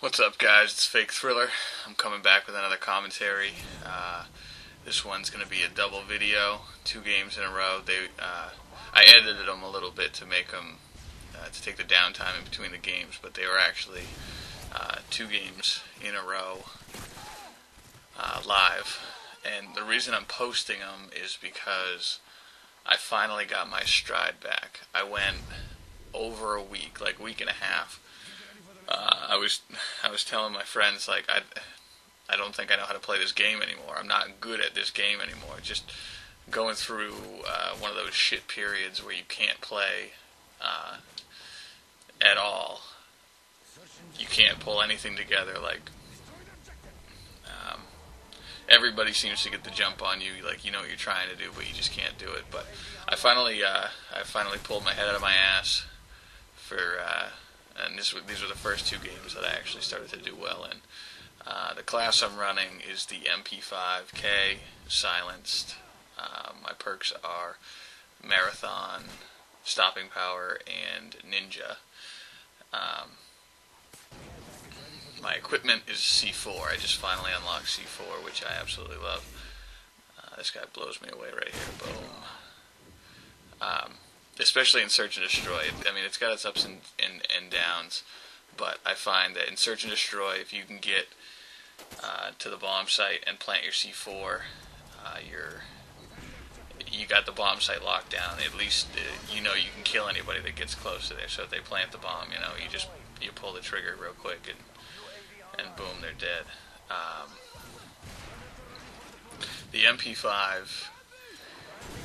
What's up, guys? It's FakeThriller. I'm coming back with another commentary. This one's going to be a double video, 2 games in a row. I edited them a little bit to make them to take the downtime in between the games, but they were actually 2 games in a row live. And the reason I'm posting them is because I finally got my stride back. I went over a week, like week and a half. I was telling my friends, like, I don't think I know how to play this game anymore. I'm not good at this game anymore. Just going through one of those shit periods where you can't play at all. You can't pull anything together. Like, everybody seems to get the jump on you. Like, you know what you're trying to do, but you just can't do it. But I finally pulled my head out of my ass for. And these were the first 2 games that I actually started to do well in. The class I'm running is the MP5k Silenced. My perks are Marathon, Stopping Power, and Ninja. My equipment is C4. I just finally unlocked C4, which I absolutely love. This guy blows me away right here. Boom. Especially in Search and Destroy. I mean, it's got its ups and downs, but I find that in Search and Destroy, if you can get to the bomb site and plant your C4, you got the bomb site locked down. At least you know you can kill anybody that gets close to there. So if they plant the bomb, you know, you pull the trigger real quick and boom, they're dead. The MP5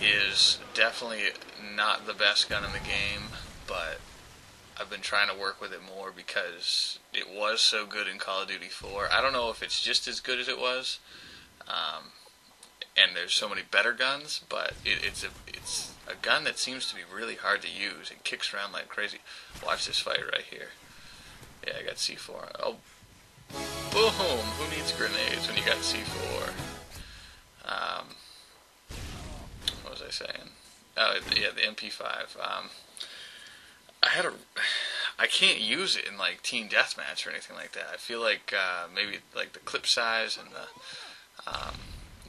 is definitely not the best gun in the game, but I've been trying to work with it more because it was so good in Call of Duty 4. I don't know if it's just as good as it was, and there's so many better guns, but it's a gun that seems to be really hard to use. It kicks around like crazy. Watch this fight right here. Yeah, I got C4. Oh, boom! Who needs grenades when you got C4? What was I saying? Oh, yeah, the MP5. I can't use it in like Team Deathmatch or anything like that. I feel like maybe like the clip size and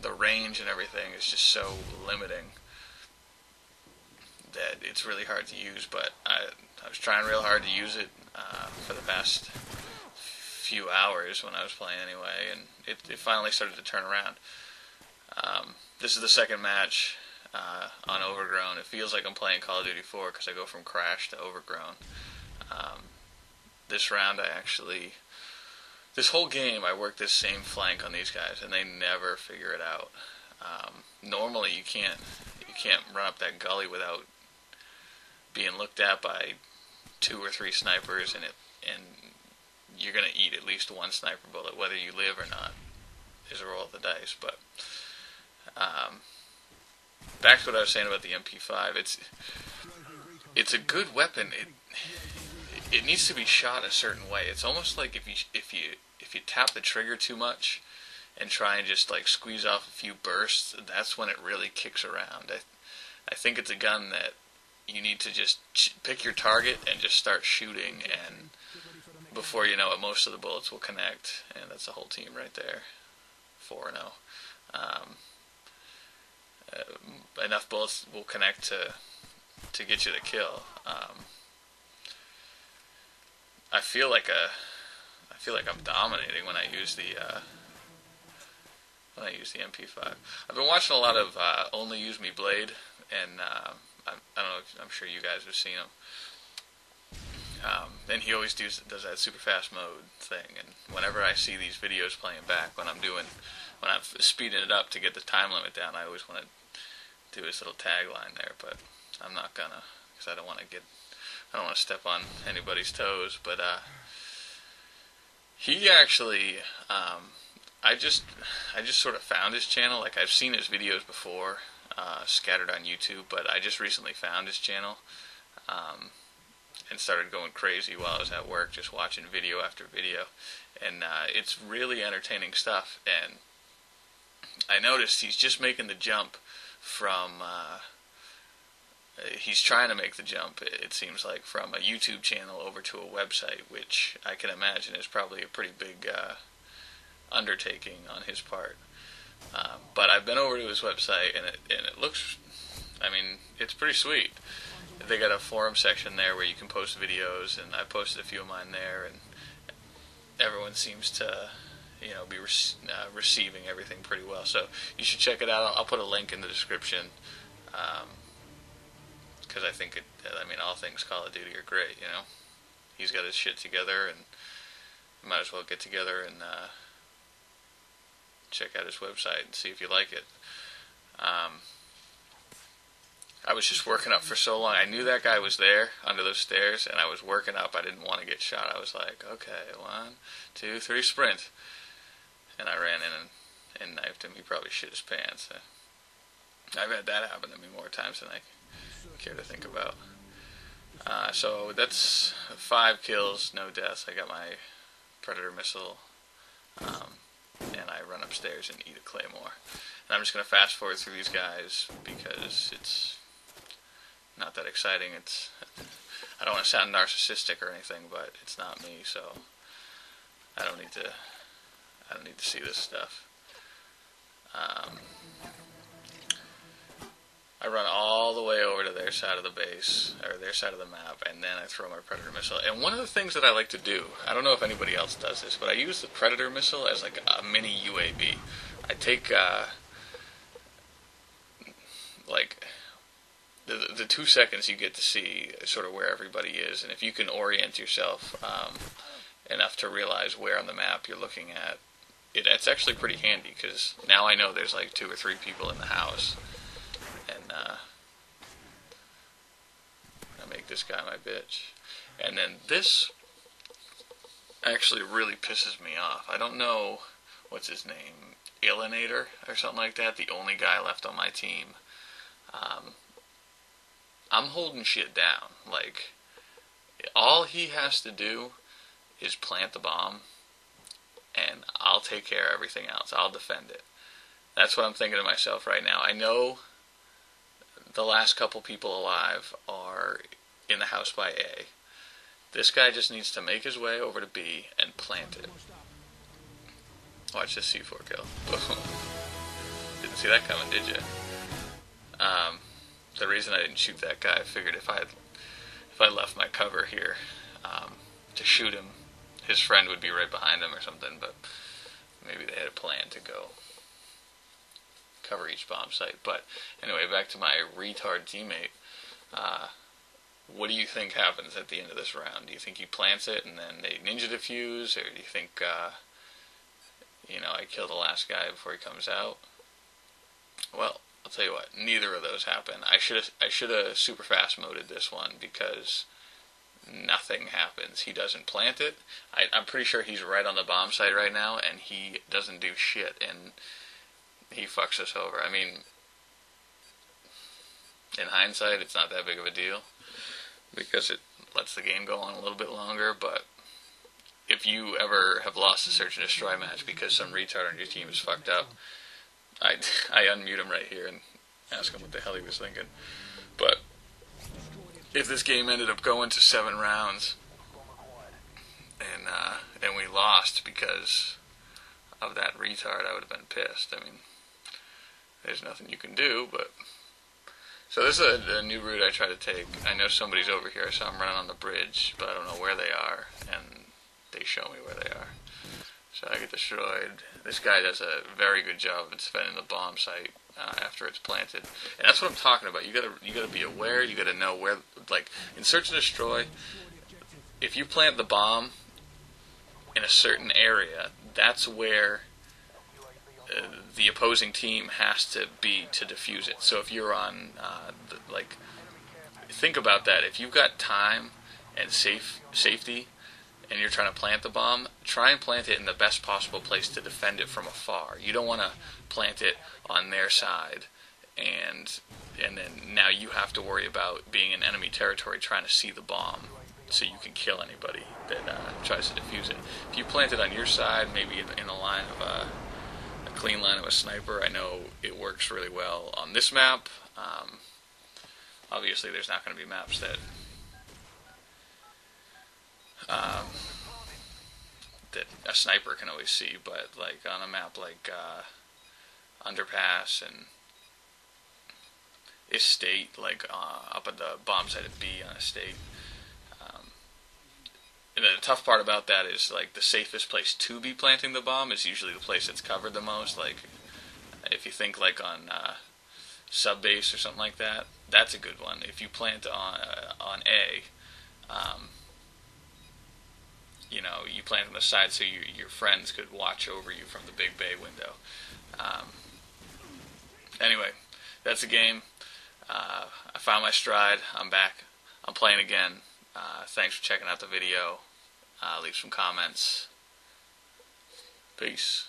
the range and everything is just so limiting that it's really hard to use. But I was trying real hard to use it for the past few hours when I was playing anyway, and it finally started to turn around. This is the second match on Overgrown. It feels like I'm playing Call of Duty 4 because I go from Crash to Overgrown. This round this whole game I work this same flank on these guys and they never figure it out. Normally you can't run up that gully without being looked at by 2 or 3 snipers, and you're going to eat at least 1 sniper bullet whether you live or not. Is a roll of the dice. But back to what I was saying about the MP5. It's a good weapon. It needs to be shot a certain way. It's almost like if you tap the trigger too much and try and just like squeeze off a few bursts, that's when it really kicks around. I think it's a gun that you need to just pick your target and just start shooting, and before you know it, most of the bullets will connect, and that's the whole team right there. 4-0. Enough bullets will connect to get you the kill. I feel like I'm dominating when I use the MP5. I've been watching a lot of ONLYUSEmeBLADE, and I don't know. I'm sure you guys have seen him. And he always does that super fast mode thing, and whenever I see these videos playing back, when I'm speeding it up to get the time limit down, I always want to do his little tagline there, but I'm not gonna, because I don't want to step on anybody's toes. But he actually, I just sort of found his channel. Like, I've seen his videos before, scattered on YouTube, but I just recently found his channel. And started going crazy while I was at work, just watching video after video, and it's really entertaining stuff. And I noticed he's just making the jump from he's trying to make the jump, it seems like, from a YouTube channel over to a website, which I can imagine is probably a pretty big undertaking on his part. But I've been over to his website, and it looks, I mean, it's pretty sweet. They got a forum section there where you can post videos, and I posted a few of mine there, and everyone seems to, you know, be receiving everything pretty well. So you should check it out. I'll put a link in the description, because I think I mean, all things Call of Duty are great, you know. He's got his shit together, and you might as well get together and check out his website and see if you like it. I was just working up for so long. I knew that guy was there under those stairs, and I was working up. I didn't want to get shot. I was like, okay, 1, 2, 3, sprint. And I ran in and knifed him. He probably shit his pants. I've had that happen to me more times than I care to think about. So that's 5 kills, no deaths. I got my Predator missile, and I run upstairs and eat a claymore. And I'm just going to fast forward through these guys because it's not that exciting. I don't want to sound narcissistic or anything, but it's not me, so I don't need to see this stuff. I run all the way over to their side of the base, or their side of the map, and then I throw my Predator missile. And one of the things that I like to do, I don't know if anybody else does this, but I use the Predator missile as like a mini UAV. I take like the 2 seconds you get to see sort of where everybody is, and if you can orient yourself enough to realize where on the map you're looking at, it's actually pretty handy, because now I know there's like 2 or 3 people in the house, and I make this guy my bitch. And then this actually really pisses me off. I don't know what's his name, Alienator or something like that, the only guy left on my team. I'm holding shit down. Like, all he has to do is plant the bomb, and I'll take care of everything else. I'll defend it. That's what I'm thinking to myself right now. I know the last couple people alive are in the house by A. This guy just needs to make his way over to B and plant it. Watch this C4 kill. Boom. Didn't see that coming, did you? The reason I didn't shoot that guy, I figured if I left my cover here to shoot him, his friend would be right behind him or something, but maybe they had a plan to go cover each bomb site. But anyway, back to my retard teammate. What do you think happens at the end of this round? Do you think he plants it and then they ninja defuse, or do you think you know, I kill the last guy before he comes out? Well, I'll tell you what, neither of those happen. I should have super fast moded this one, because nothing happens. He doesn't plant it. I'm pretty sure he's right on the bomb site right now, and he doesn't do shit, and he fucks us over. I mean, in hindsight, it's not that big of a deal, because it lets the game go on a little bit longer. But if you ever have lost a search and destroy match because some retard on your team is fucked up, I unmute him right here and ask him what the hell he was thinking. But if this game ended up going to 7 rounds and we lost because of that retard, I would have been pissed. I mean, there's nothing you can do. But so this is a new route I try to take. I know somebody's over here, so I'm running on the bridge, but I don't know where they are, and they show me where they are. So I get destroyed. This guy does a very good job of defending the bomb site after it's planted, and that's what I'm talking about. You gotta be aware. You gotta know where. Like in search and destroy, if you plant the bomb in a certain area, that's where the opposing team has to be to defuse it. So if you're on, like, think about that. If you've got time and safety, and you're trying to plant the bomb, try and plant it in the best possible place to defend it from afar. You don't want to plant it on their side, and then now you have to worry about being in enemy territory trying to see the bomb so you can kill anybody that tries to defuse it. If you plant it on your side, maybe in a line of a clean line of a sniper, I know it works really well on this map. Obviously, there's not going to be maps that that a sniper can always see, but like on a map like Underpass and Estate, like up at the bomb site at B on Estate. And the tough part about that is like the safest place to be planting the bomb is usually the place that's covered the most. Like if you think like on sub base or something like that, that's a good one. If you plant on A, you know, you plant on the side so your friends could watch over you from the big bay window. Anyway, that's the game. I found my stride. I'm back. I'm playing again. Thanks for checking out the video. Leave some comments. Peace.